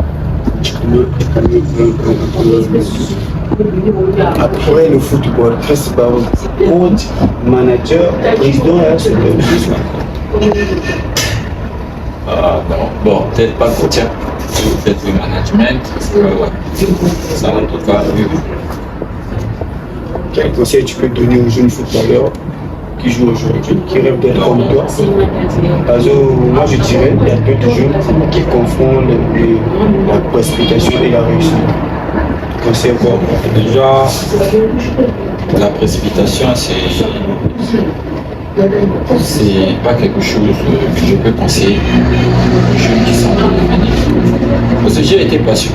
Après le football, principal coach, manager, président, c'est le juste. Bon, peut-être pas coach, peut-être le management. Ça, en tout cas, oui. Quel conseil tu peux donner aux jeunes footballeurs qui jouent aujourd'hui, qui rêvent d'être comme toi? Parce que moi je dirais qu'il y a peu de jeunes qui confondent la précipitation et la réussite. Conseil quoi? Déjà, la précipitation, c'est pas quelque chose que je peux conseiller aux jeunes qui sont en train de venir. Parce que j'ai été patient.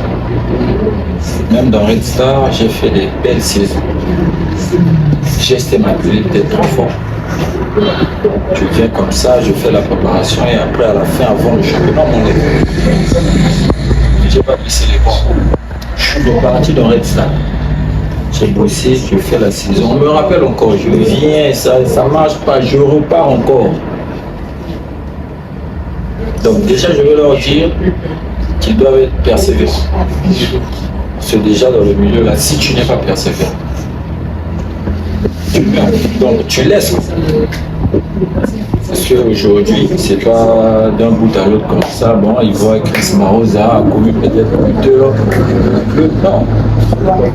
Même dans Red Star, j'ai fait des belles saisons. J'ai esté m'appeler peut-être 3 fois. Je viens comme ça, je fais la préparation et après à la fin, avant le championnat, mon équipe. J'ai pas baissé les bras. Je suis reparti dans Red Star. J'ai bossé, je fais la saison. On me rappelle encore, je viens, ça marche pas, je repars encore. Donc déjà, je vais leur dire qu'ils doivent être persévérants. Parce que déjà dans le milieu là, si tu n'es pas persévérant, tu perds. Donc tu laisses. Parce qu'aujourd'hui, c'est pas d'un bout à l'autre comme ça. Bon, il voit Chris Marosa a commis peut-être buteur. Non.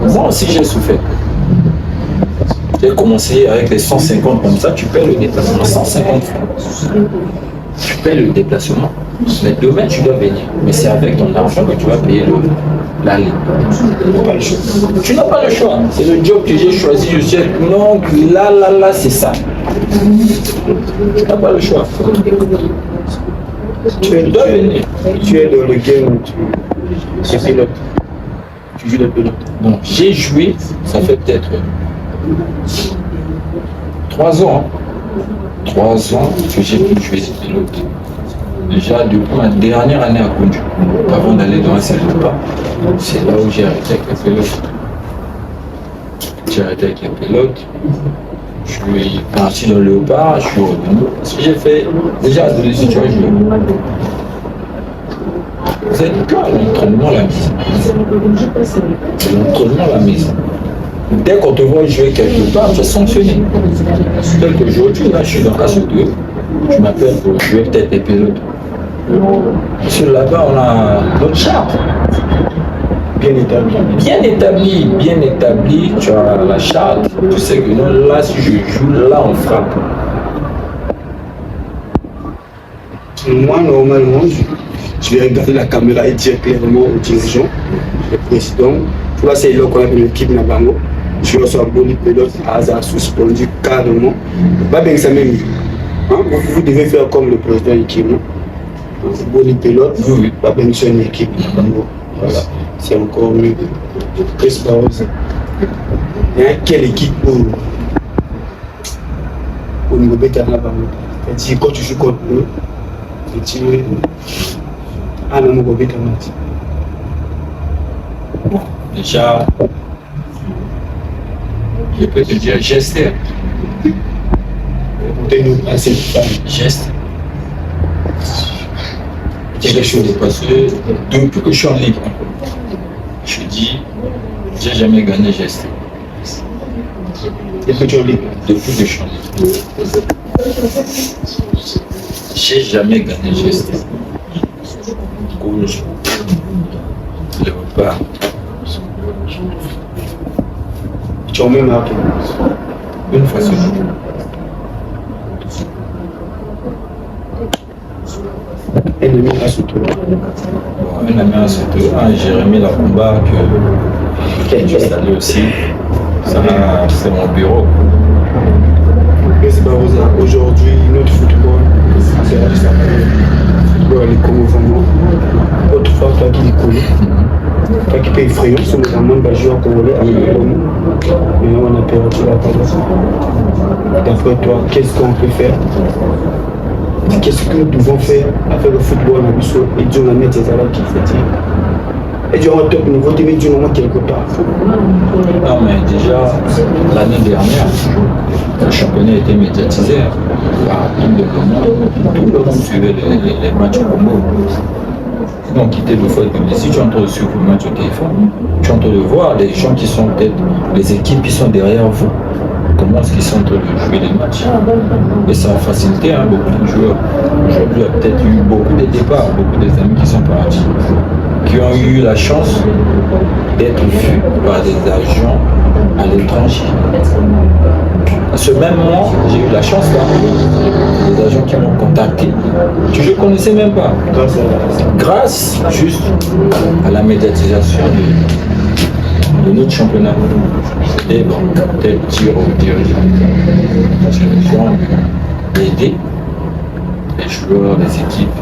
Moi aussi, j'ai souffert. J'ai commencé avec les 150 comme ça, tu paies le déplacement. 150 francs. Tu paies le déplacement. Mais demain, tu dois venir. Mais c'est avec ton argent que tu vas payer l'aller. Tu n'as pas le choix. C'est le job que j'ai choisi. Je sais, non, là, c'est ça. Tu n'as pas le choix. Tu es dans le game, tu es pilote. Tu joues le pilote. Bon, j'ai joué, ça fait peut-être 3 ans. 3 ans que j'ai pu jouer ce pilote. Déjà depuis ma dernière année à Kundu, avant d'aller dans un CELEPA, c'est là où j'ai arrêté avec les pilotes. J'ai arrêté avec les pilotes. Je suis parti dans le Léopard, je suis revenu. Parce que j'ai fait déjà adolescent, tu vois, vous êtes quoi l'entraînement à la maison? L'entraînement à la maison. Dès qu'on te voit jouer quelque part, tu es sanctionné. Tel qu'aujourd'hui, là, je suis dans ASO2, tu m'appelles pour jouer peut-être des pilotes. Sur là-bas, on a notre charte. Bien établi, tu as la charte, tu sais que non, là, si je joue, là, on frappe. Moi, normalement, je vais regarder la caméra et dire clairement aux dirigeants, le président, tu vois, c'est là qu'on appelle l'équipe Nabango. Je reçois Boni Pilote, hasard suspendu carrément. Pas bien que ça même. Hein? Vous devez faire comme le président équipe. Boni Pilote, pas bien que c'est une équipe Nabango. Voilà, c'est encore mieux. Chris Marosa. Il y a quelle équipe au niveau de Nabango? C'est-à-dire quand tu joues contre eux, c'est-à-dire à Nabango Bétamati. Déjà, je peux te dire geste. Geste. C'est quelque chose parce que depuis que je suis en ligue, je dis, j'ai jamais gagné geste. Depuis que tu es en ligue? Depuis que je suis en ligue. J'ai jamais gagné geste. Gauche, Léopard. Tu as même marqué. Une fois sur deux. Ennemi à Soto. Un ami à Soto, un Jérémy Lacomba que je salue aussi. Ça, c'est mon bureau. Chris Marosa, aujourd'hui, notre football, c'est la liste. Le football, elle est comme vraiment. Autrefois, toi qui l'es connu, toi qui peux effrayer, c'est notamment le joueur congolais avec le Congo. Maintenant, on a perdu la tendance. D'après toi, qu'est-ce qu'on peut faire? Qu'est-ce que nous devons faire avec le football et Dieu m'a mis des alades qui fait dire. Et Dieu m'a top niveau, tu mets Dieu m'a quelque part. Non, mais déjà, l'année dernière, le championnat était médiatisé par tout le monde. Tout le monde suivait les matchs au Congo. Donc, quitter le foot de si tu es en train de suivre le match au téléphone, tu es en train de voir les gens qui sont peut-être, les équipes qui sont derrière vous. Comment est-ce qu'ils sont en train de jouer les matchs? Et ça a facilité beaucoup de joueurs. Aujourd'hui, il y a peut-être eu beaucoup de départs, beaucoup des amis qui sont partis, qui ont eu la chance d'être vus par des agents à l'étranger. À ce même moment, j'ai eu la chance là, des agents qui m'ont contacté, que je ne connaissais même pas. Grâce juste à la médiatisation de notre championnat. Et bon, peut-être dire aux dirigeants, d'aider les joueurs, les équipes.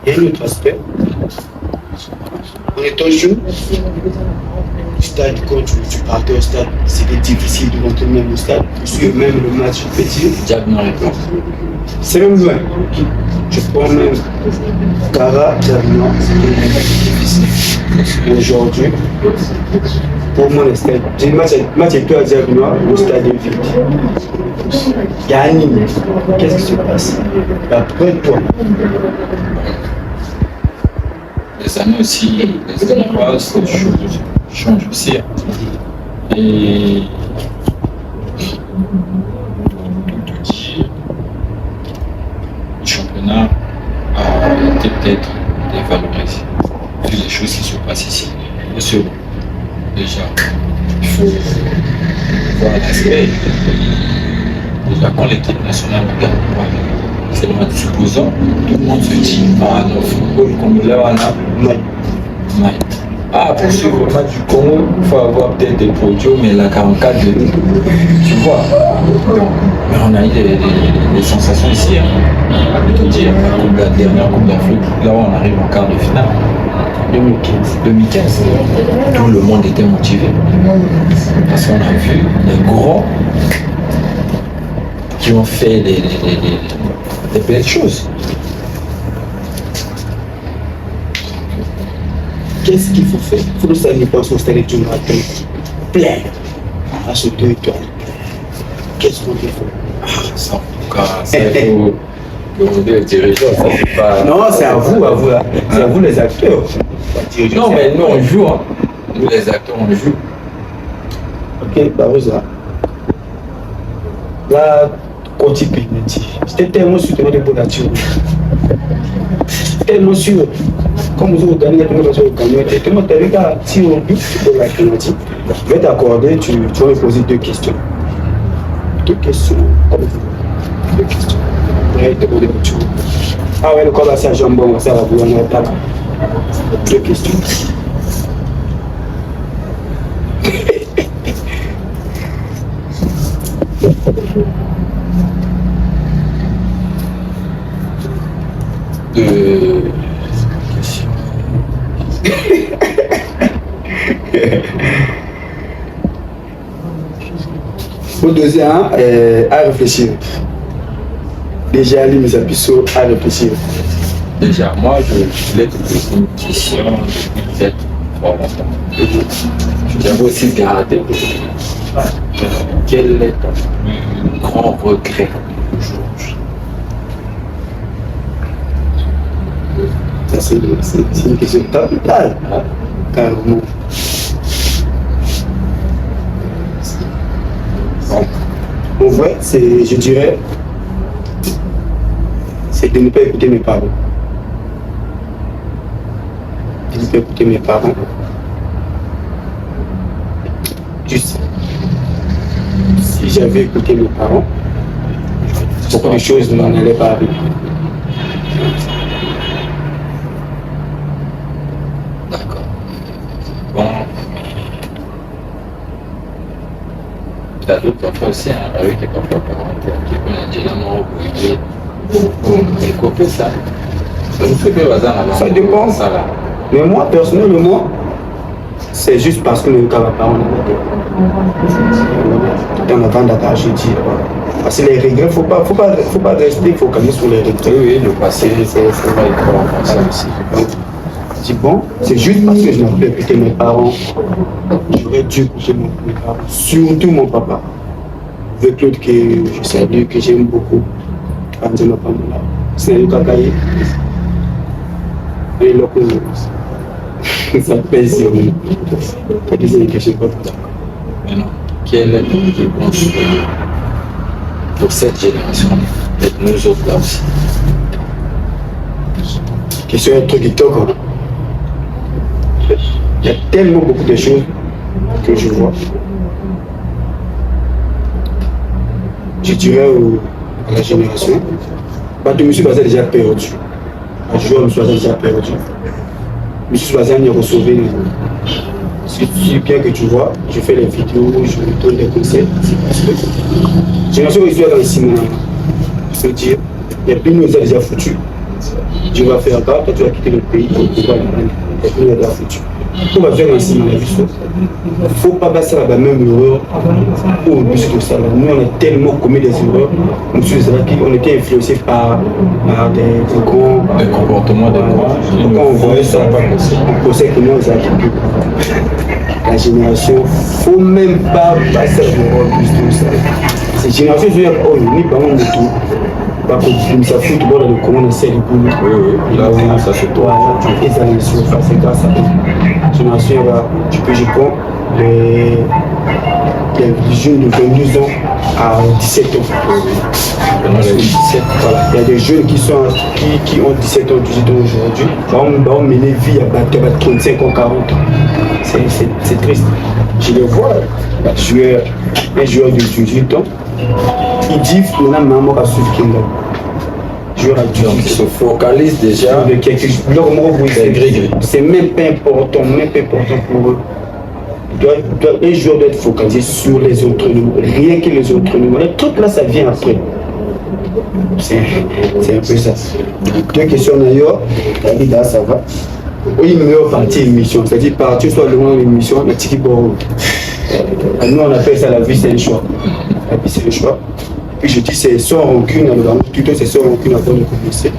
Il y a un autre aspect. En étant jeune, stade, quand tu partais au stade, c'était difficile de rentrer même au stade, de suivre même le match petit. C'est même loin. Je prends même Kara, Diagno, c'était difficile. Aujourd'hui, pour moi, le stade, j'ai le match avec toi à Diagno, le stade est vide. Il y a un Nîmes. Qu'est-ce qui se passe? Après toi. Les années aussi, les années passent, les choses changent aussi. Et le championnat a été peut-être dévalorisé vu les choses qui se passent ici. Bien sûr, déjà, il faut voir l'aspect. Déjà, quand l'équipe nationale ne gagne pas, c'est le match supposant, tout le monde se dit, ah non, football comme là, on a. Ouais. Ah, pour suivre le match du Congo, il faut avoir peut-être des podiums, mais la 44, tu vois. Donc, mais on a eu des sensations ici. Hein. Je peux te dire, la dernière Coupe d'Afrique, là où on arrive en quart de finale. 2015. Tout le monde était motivé. Parce qu'on a vu les gros qui ont fait des belles choses. Qu'est-ce qu'il faut faire? Il faut que ça dépense au stade du matin plein à ce 2 étoiles. Qu'est-ce qu'on peut faire? Ça, en tout cas, ça, il faut demander aux dirigeants. Ça, c'est pas... Non, c'est à vous, c'est à vous les acteurs. Non, mais nous, on joue. Hein. Nous, les acteurs, on joue. Ok, Barosa. Là, Koti Penati. J'étais tellement sûr de votre nature. Tellement sûr. Comme vous gagnez, tout le monde va gagner. Tout le monde t'avait qu'à tirer au but de la pénalité. Je vais t'accorder, tu vas me poser 2 questions. 2 questions, comme vous. 2 questions. Je vais te demander autre chose. Ah ouais, le corps c'est un jambon, ça va vous en attaque. 2 questions. Au deuxième, à réfléchir. Déjà, les mises à puceau, à réfléchir. Déjà, moi, je voulais te poser une question peut-être pour longtemps. J'avais aussi gardé quel est ton grand regret aujourd'hui? C'est une question capitale, carrément. En vrai, je dirais, c'est de ne pas écouter mes parents. De ne pas écouter mes parents. Juste, si j'avais écouté mes parents, beaucoup de choses n'en allaient pas arriver. D'accord. Bon. Tu as d'autres enfants aussi, hein, avec les enfants parlementaires qui connaissent généralement et couper ça. Ça dépend. Mais moi, personnellement, c'est juste parce que le cas va pas en dans la vente d'attache, je dis. Parce que les regrets, faut pas rester focalisé sur les regrets. Oui, le passé, c'est pas écran ça aussi. Je dis bon, c'est juste parce que je n'ai pas écouté mes parents. J'aurais dû écouter mes parents, surtout mon papa. Avec l'autre que je salue, que j'aime beaucoup. C'est le cacaï. Et le coup, ça pèse sur nous. Ça disait une question comme ça. Maintenant, quel est le bon souvenir pour cette génération et nous autres là aussi? Question introductrice. Il y a tellement beaucoup de choses que je vois. Je dirais à la génération, je me suis déjà perdu. Je me suis déjà perdu. Je suis sauvé. Si bien que tu vois, je fais les vidéos, je donne des conseils. C'est parce que génération qui est dans les 6 mois. Je veux dire, il y a plus de déjà foutu. Tu vas faire pas, toi tu vas quitter le pays pour pouvoir il y a plus de déjà foutu. On va faire ainsi dans la vie. Il ne faut pas passer la même erreur au but de ça. Nous, on a tellement commis des erreurs. On était influencés par des grands comportements des grands. Quand on voyait ça, on pensait que nous, la génération, il ne faut même pas passer l'erreur plus de ça. Cette génération, je veux dire, oh, il n'y a pas de tout. Par contre, ça fout tout le comment on essaie de boulot. Oui, là, ça c'est toi. C'est grâce à eux. Génération, tu peux, je prends Il y a des jeunes de 22 ans à 17 ans. Voilà. Il y a des jeunes qui ont 17 ans, 18 ans aujourd'hui. On mener vie à 35 ans, 40 ans. C'est triste. Je les vois, un joueur de 18 ans, il dit qu'on a maman à suivre Kinga. Donc il se focalise déjà de quelque chose. C'est même pas important pour eux. Un joueur doit être focalisé sur les entraînements, rien que les entraînements. Et tout là, ça vient après. C'est un peu ça. Deux questions d'ailleurs, là ça va. Oui, meilleure partie émission, c'est-à-dire partir soit loin de l'émission, la tiki boro. Nous on appelle ça la vie, c'est le choix. La vie, c'est le choix. Puis je dis c'est sans rancune, plutôt c'est sans rancune avant de commencer.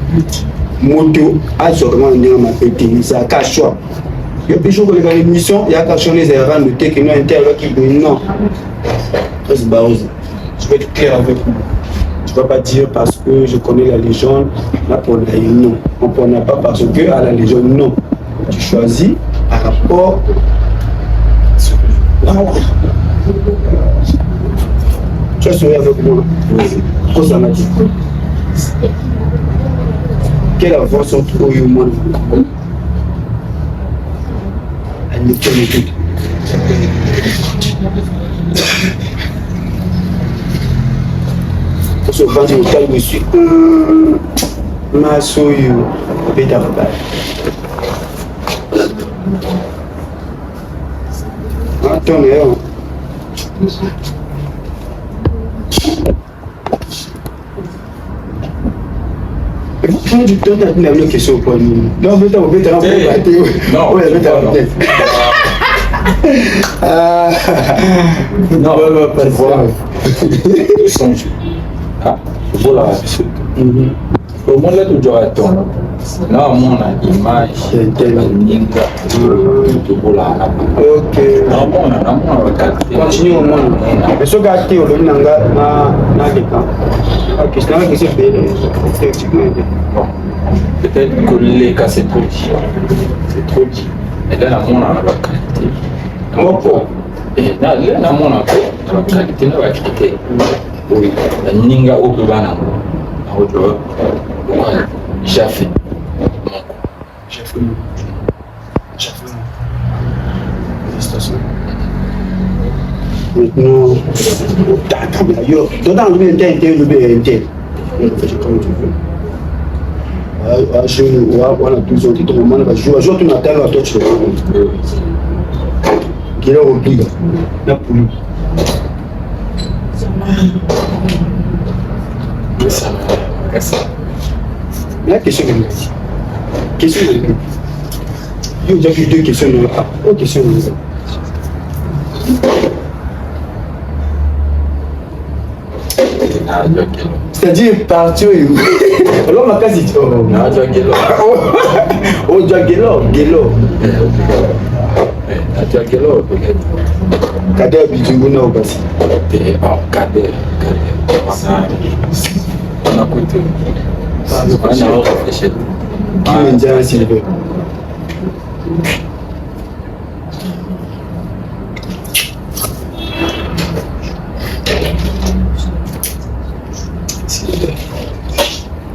Moto, a sûrement un lien à péter, c'est un cas choix. Il y a des jours dans l'émission, il y a qu'à changer les erreurs, le texte, non, intérieur qui dit non. Je vais être clair avec vous. Je ne vais pas dire parce que je connais la légende, là pour la non. On ne connaît pas parce que à la légende, non. Tu choisis par rapport. Tu as souri avec moi. Pourquoi ça m'a dit? Quelle avance entre eux et moi? Elle ne tient plus. Pour se vendre au taille dessus. Ma soyo. Beta papa. Attends, mais vous prenez du temps à la question pour nous. Non, mais t'as oublié, t'as oublié. Non, non, pas de voir. Ah, voilà. Au moins là, tu dois attendre. Là, mon image, ninga, tu vois. Ok. Continue au monde. Mais ce gars qui est au Nanga, n'a ok, c'est un question peut-être que les cas c'est trop dit. C'est trop dit. Et là, on a la qualité. Et là, on a la qualité, la qualité. Oui, la ninga au Bana. J'ai fait. Maintenant, yo, dedans le bien tel le bien tel. Comme tu veux. Je voilà 12 ans, tu moment là, je joue tout matin à toi tu le. Qui est obligé. La poulie. Ça. La question yo, j'ai vu deux questions là. Oh, question là. C'est-à-dire partir alors ma case dit oh Gelo Kader Bijunguna au Bassi Kader on a coûté on a réfléchi qui me dit à Sylvain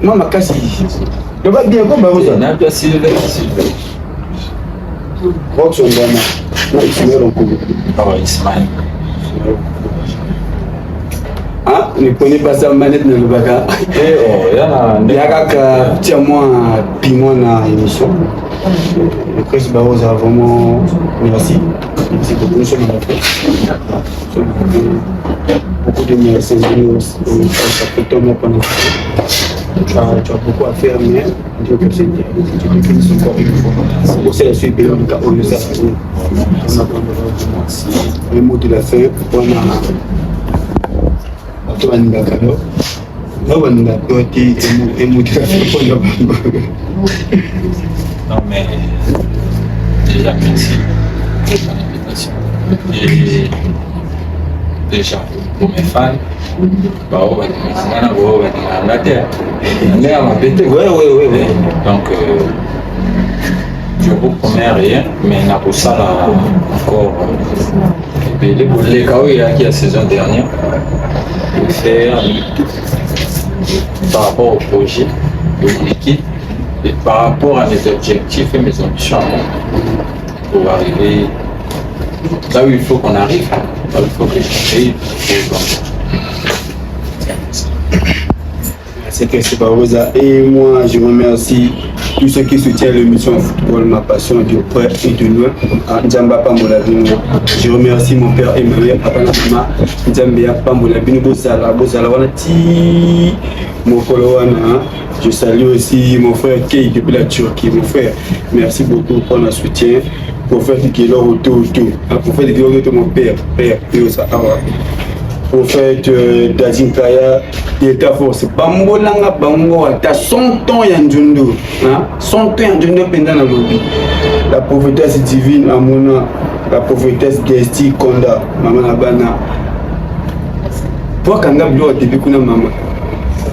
moi ma casse je vais bien comme vous on a bien Sylvain Roxon Dana non Ismaël en Congo Ismaël ah ne prenez pas ça manette dans le baga il y a tiens-moi piment dans l'émission le président Barroso a vraiment merci beaucoup nous sommes à la fin beaucoup de merci ça fait tomber pendant tu as beaucoup à faire, mais Dieu que c'est encore une fois. C'est la suite de cas où le mot de la fin, on non mais déjà merci pour l'invitation et déjà pour mes fans donc je vous promets rien mais n'a pas ça encore Et les KO il y a qui la saison dernière, de faire par rapport au projet de l'équipe et par rapport à mes objectifs et mes ambitions pour arriver là où il faut qu'on arrive, là où il faut que j'arrive. C'est Barosa et moi je remercie tous ceux qui soutiennent l'émission Football, ma passion de près et de loin. Djamba Pambolabino. Je remercie mon père Emmanuel Papa Nama. Djamba Pambolabino Bozala Wana Ti Mokolowana. Je salue aussi mon frère Kei depuis la Turquie. Mon frère, merci beaucoup pour le soutien. Pour faire du kilo autour. Pour faire du kilo autour mon père Yosa Awa. Prophète Dazin Kaya, l'État force. Bambolanga Bango, t'as 100 ans Yanjundo. 100 ans Yanjundo pendant la lobby. La prophétesse divine Amona, la prophétesse Gesti Konda, Maman Abana. Pour Kanga Blo, début Kuna Maman.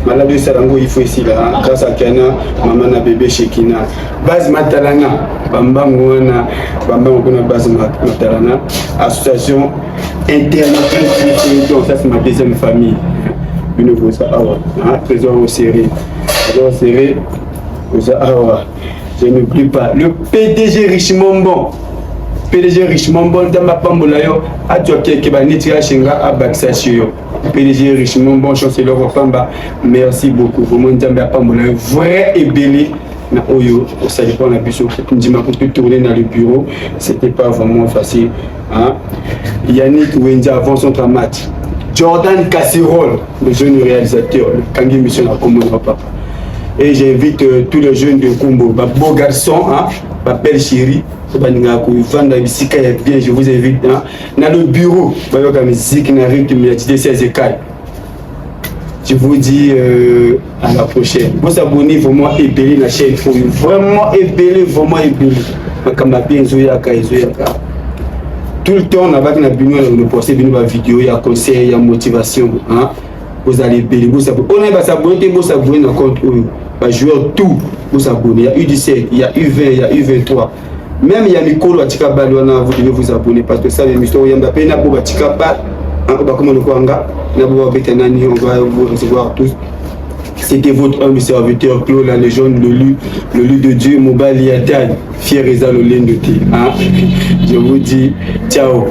Malade Sarango, il faut ici là, grâce à Kana, Maman na bébé Shekina. Base Matalana, Bambangwana, Bambangwana Base Matalana, association internationale, ça c'est ma deuxième famille. Une fois ça, trésor au serré. Trésor serré, je n'oublie pas. Le PDG Richemont Bon. PDG Richemont Bon, dans ma pambolayo, à toi qui va nettoyer Shinga à Baxasio. PDG Richemont Bon, chancelier Rofamba, merci beaucoup. Vraiment, Djamba Pambolayo, vrai et belé. Na Oyo, ça dépend de la puissance. Quand tourner dans le bureau, c'était pas vraiment facile. Yannick Wendy avant son match. Jordan Casserole, le jeune réalisateur, le Kangi Mission à Commodo Papa. Et j'invite tous les jeunes de Kumbo, beau garçon, ma belle chérie, bien, je vous invite dans le bureau, je vous dis à la prochaine. Vous abonnez vraiment et belé la chaîne, vraiment et belé. Tout le temps, on a posté des vidéos, il y a conseils, il y a motivation. Vous allez belé, vous abonnez. On va s'abonner, vous abonnez dans le compte. Va jouer tout, vous abonnez. Il y a U17, il y a U20, il y a U23. Même il y a Mikolo à Tikabalwana, vous devez vous abonner parce que ça, les histoires, il y a Mbappé, il y a Tikabal, on va vous recevoir tous. C'était votre homme serviteur Claude, la légende, le lut de Dieu, Mobali Yatan, fier et le de thé. Je vous dis ciao.